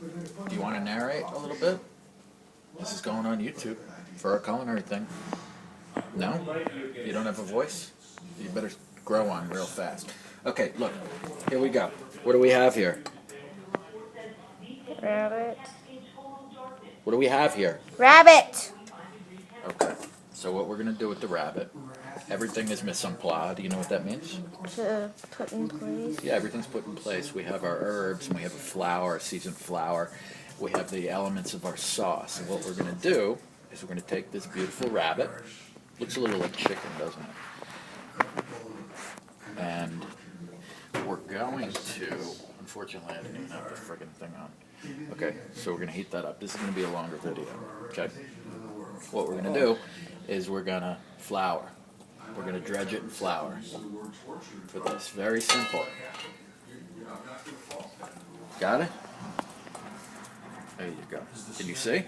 Do you want to narrate a little bit? This is going on YouTube for a culinary thing. No? You don't have a voice? You better grow on real fast. Okay, look. Here we go. What do we have here? Rabbit. What do we have here? Rabbit! Okay. So what we're going to do with the rabbit, everything is mise en place. Do you know what that means? To put in place. Yeah, everything's put in place. We have our herbs, and we have a flour, a seasoned flour. We have the elements of our sauce. And what we're going to do is we're going to take this beautiful rabbit. Looks a little like chicken, doesn't it? And we're going to, unfortunately I didn't even have the friggin' thing on. Okay, so we're going to heat that up. This is going to be a longer video, okay? What we're going to do is we're going to flour. We're going to dredge it in flour for this. Very simple. Got it? There you go. Can you see?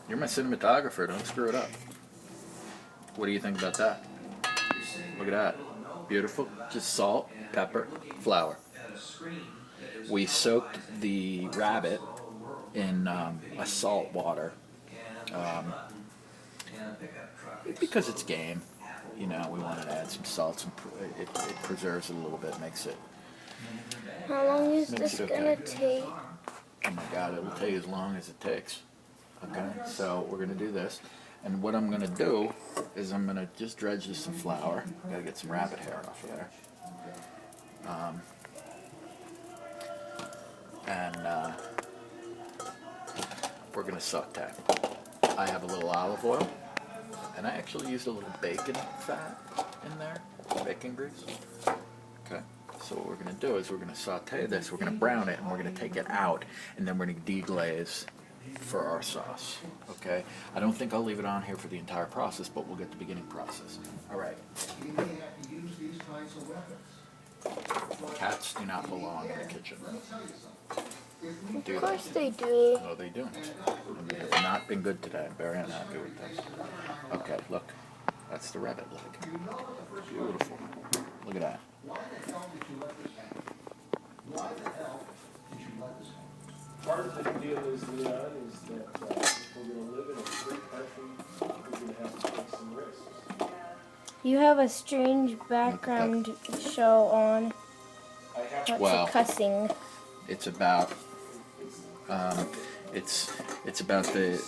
You're my cinematographer. Don't screw it up. What do you think about that? Look at that. Beautiful. Just salt, pepper, flour. We soaked the rabbit in a salt water because it's game. You know, we wanted to add some salt. It preserves it a little bit, makes it. How long is this gonna take? Oh my God, it'll take as long as it takes. Okay, so we're gonna do this, and what I'm gonna do is I'm gonna just dredge this in flour. Gotta get some rabbit hair off of there. We're gonna saute. I have a little olive oil, and I actually used a little bacon fat in there, bacon grease. Okay. So what we're going to do is we're going to saute this, we're going to brown it, and we're going to take it out, and then we're going to deglaze for our sauce. Okay? I don't think I'll leave it on here for the entire process, but we'll get the beginning process. All right. Cats do not belong in the kitchen. Of course they do. No, they don't. And they have not been good today. I'm very unhappy with them. Okay, look. That's the rabbit leg. Beautiful. Look at that. Part of the deal is, Leon, is that if we're going to live in a free country, we're going to have to take some risks. You have a strange background show on. Lots of cussing. It's about it's about the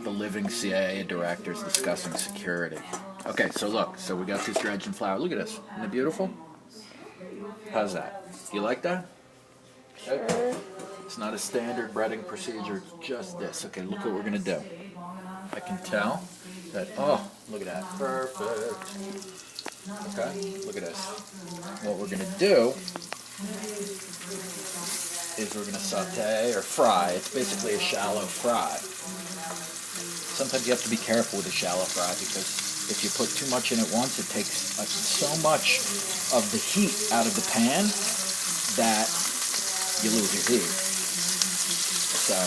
living CIA directors discussing security. Okay, so look, so we got this dredged in flour. Look at this. Isn't it beautiful? How's that? You like that? Sure. It's not a standard breading procedure, just this. Okay, look what we're gonna do. I can tell that, oh, look at that, perfect. Okay, look at this. What we're gonna do is we're gonna saute or fry. It's basically a shallow fry. Sometimes you have to be careful with a shallow fry because if you put too much in at once, it takes so much of the heat out of the pan that you lose your heat. So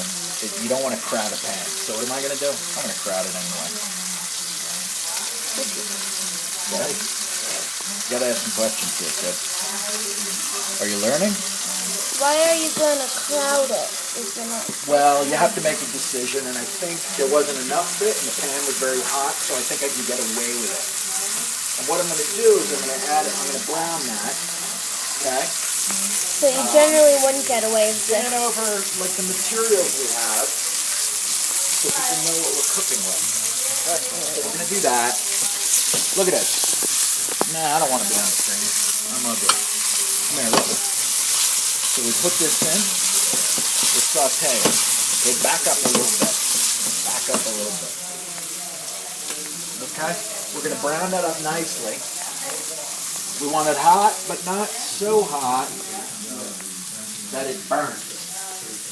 you don't want to crowd a pan. So what am I going to do? I'm going to crowd it anyway. Okay. You got to ask some questions here, kid. Are you learning? Why are you going to crowd it? Well, you have to make a decision, and I think there wasn't enough of it, and the pan was very hot, so I think I can get away with it. And what I'm going to do is I'm going to brown that, okay? So you generally wouldn't get away with it. Stand over, like, the materials we have, so people know what we're cooking with. Okay, so we're going to do that. Look at this. Nah, I don't want to be on the screen. I'm ugly. Come here, look. So we put this in. We're sauteing. Okay, back up a little bit. Back up a little bit. Okay? We're going to brown that up nicely. We want it hot, but not so hot that it burns.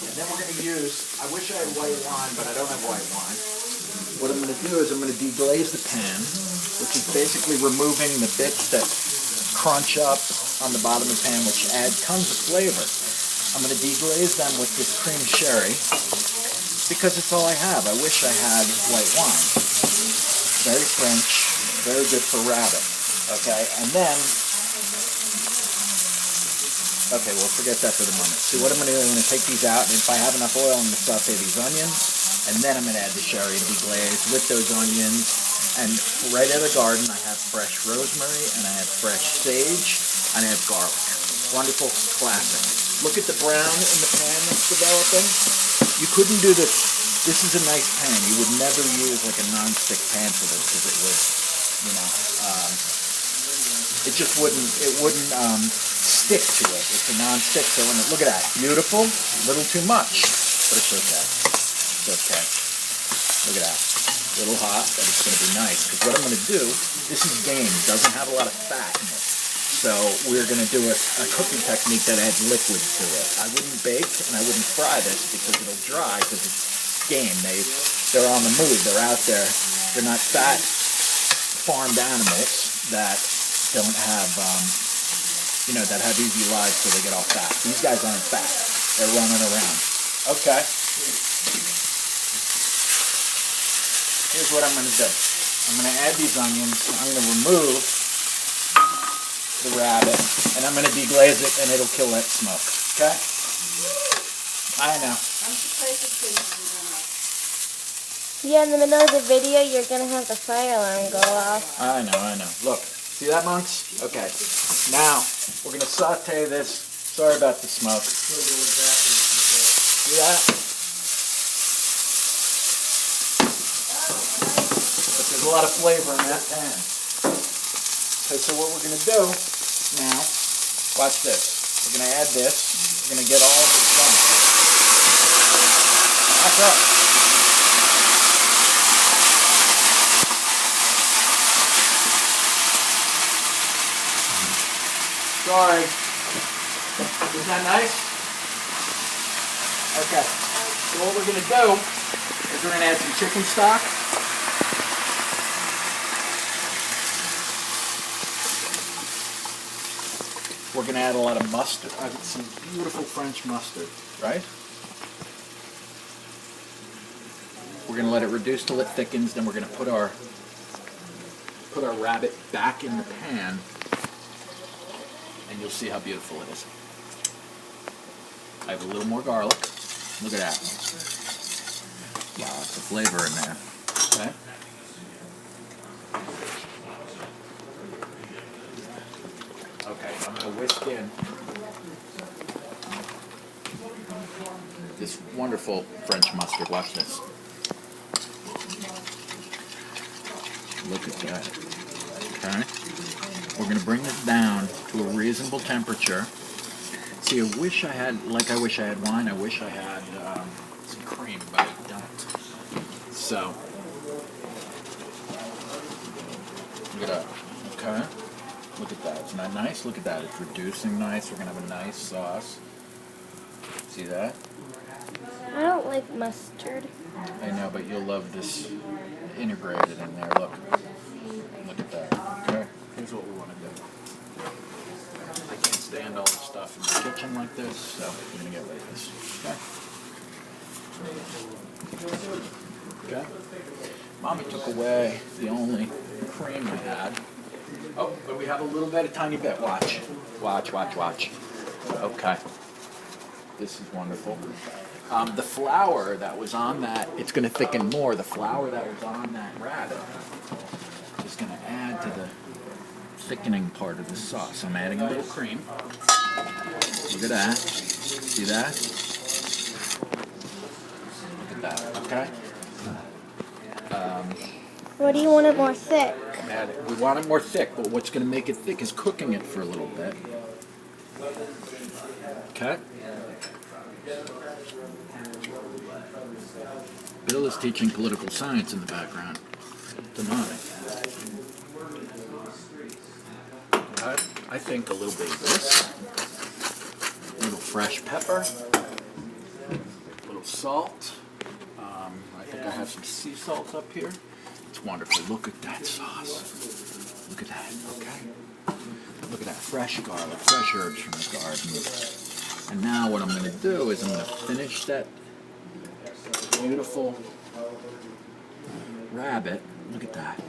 And then we're going to use, I wish I had white wine, but I don't have white wine. What I'm going to do is I'm going to deglaze the pan, which is basically removing the bits that crunch up on the bottom of the pan, which add tons of flavor. I'm going to deglaze them with this cream sherry because it's all I have. I wish I had white wine. Very French, very good for rabbit. Okay, and then Okay, well, forget that for the moment. See, what I'm going to do, I'm going to take these out, and if I have enough oil, I'm going to saute these onions, and then I'm going to add the sherry and deglaze with those onions. And right out of the garden, I have fresh rosemary, and I have fresh sage, and I have garlic. Wonderful, classic. Look at the brown in the pan that's developing. You couldn't do this. This is a nice pan. You would never use like a non-stick pan for this because it would, you know, it just wouldn't stick to it. It's a non-stick, so when look at that, beautiful, a little too much, but it's okay. It's okay. Look at that. A little hot, but it's going to be nice. Because what I'm going to do, this is game. It doesn't have a lot of fat in it. So we're going to do a cooking technique that adds liquid to it. I wouldn't bake and I wouldn't fry this because it'll dry because it's game. They're on the move. They're out there. They're not fat farmed animals that don't have, that have easy lives so they get all fat. These guys aren't fat. They're running around. Okay. Here's what I'm going to do. I'm going to add these onions. I'm going to remove the rabbit, and I'm going to deglaze it, and it'll kill that smoke. Okay? I know. Yeah, in the middle of the video, you're going to have the fire alarm go off. I know. Look. See that, monks? Okay. Now, we're going to saute this. Sorry about the smoke. See that? There's a lot of flavor in that pan. Okay, so what we're going to do now, watch this. We're going to add this. We're going to get all of this done. Back up. Sorry. Isn't that nice? Okay. So what we're going to do is we're going to add some chicken stock. We're going to add a lot of mustard. I've got some beautiful French mustard, right? We're going to let it reduce till it thickens. Then we're going to put our rabbit back in the pan, and you'll see how beautiful it is. I have a little more garlic. Look at that. Lots of flavor in there. Okay. Okay, I'm going to whisk in this wonderful French mustard. Watch this. Look at that. Okay. We're going to bring this down to a reasonable temperature. See, I wish I had wine. I wish I had some cream, but I don't. So, look it up. Okay. Look at that. Isn't that nice? Look at that. It's reducing nice. We're going to have a nice sauce. See that? I don't like mustard. I know, but you'll love this integrated in there. Look. Look at that. Okay. Here's what we want to do. I can't stand all this stuff in the kitchen like this, so we're going to get rid of this. Okay? Okay? Mommy took away the only cream I had. Oh, but we have a little bit, a tiny bit. Watch. Watch, watch, watch. Okay. This is wonderful. The flour that was on that, it's going to thicken more. The flour that was on that rabbit is going to add to the thickening part of the sauce. I'm adding a little cream. Look at that. See that? Look at that, okay? What do you want it more thick? We want it more thick, but what's going to make it thick is cooking it for a little bit. Okay? Bill is teaching political science in the background to Mommy. I think a little bit of this, a little fresh pepper, a little salt. I think I have some sea salt up here. It's wonderful. Look at that sauce. Look at that, okay? Look at that fresh garlic, fresh herbs from the garden. And now what I'm going to do is I'm going to finish that beautiful rabbit. Look at that.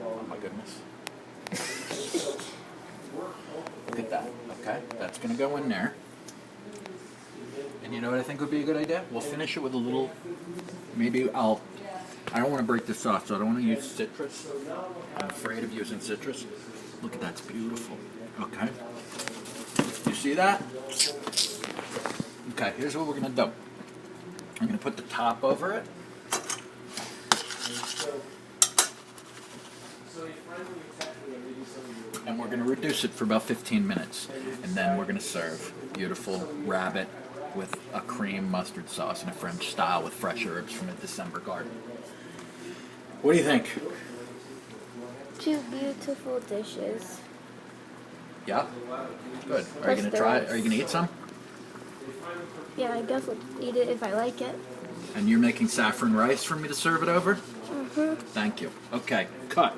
Oh my goodness. Look at that. Okay, that's going to go in there. And you know what I think would be a good idea? We'll finish it with a little, I don't want to break the sauce, so I don't want to use citrus. I'm afraid of using citrus. Look at that, it's beautiful. Okay. You see that? Okay, here's what we're going to do. I'm going to put the top over it. And we're going to reduce it for about 15 minutes. And then we're going to serve beautiful rabbit with a cream mustard sauce in a French style with fresh herbs from a December garden. What do you think? 2 beautiful dishes. Yeah? Good. Are you going to try it? Are you going to eat some? Yeah, I guess I'll eat it if I like it. And you're making saffron rice for me to serve it over? Mm-hmm. Thank you. Okay, cut.